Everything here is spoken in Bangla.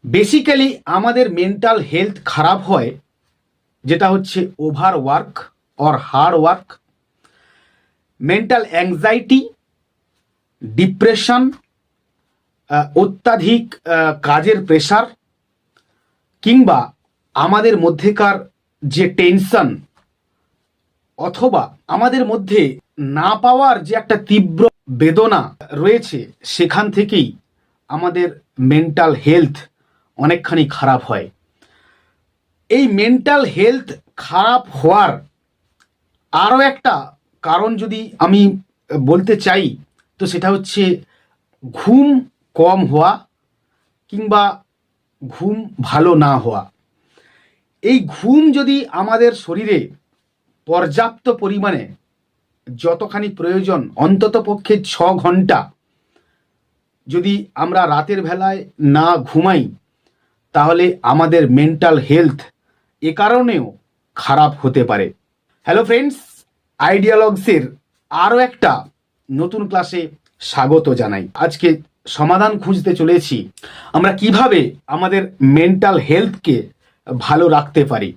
বেসিক্যালি আমাদের মেন্টাল হেলথ খারাপ হয় যেটা হচ্ছে over work or hard work, mental anxiety, depression, অত্যাধিক কাজের প্রেশার, কিংবা আমাদের মধ্যেকার যে টেনশন, অথবা আমাদের মধ্যে না পাওয়ার যে একটা তীব্র বেদনা রয়েছে, সেখান থেকেই আমাদের মেন্টাল হেলথ অনেকখানি খারাপ হয়। এই মেন্টাল হেলথ খারাপ হওয়ার আরও একটা কারণ যদি আমি বলতে চাই, তো সেটা হচ্ছে ঘুম কম হওয়া কিংবা ঘুম ভালো না হওয়া। এই ঘুম যদি আমাদের শরীরে পর্যাপ্ত পরিমাণে, যতখানি প্রয়োজন, অন্ততপক্ষে 6 ঘন্টা যদি আমরা রাতের বেলায় না ঘুমাই, তাহলে আমাদের মেন্টাল হেলথ এ কারণেও খারাপ হতে পারে। হ্যালো ফ্রেন্ডস, আইডিয়ালগসের আরও একটা নতুন ক্লাসে স্বাগত জানাই। আজকে সমাধান খুঁজতে চলেছি আমরা কিভাবে আমাদের মেন্টাল হেলথকে ভালো রাখতে পারি।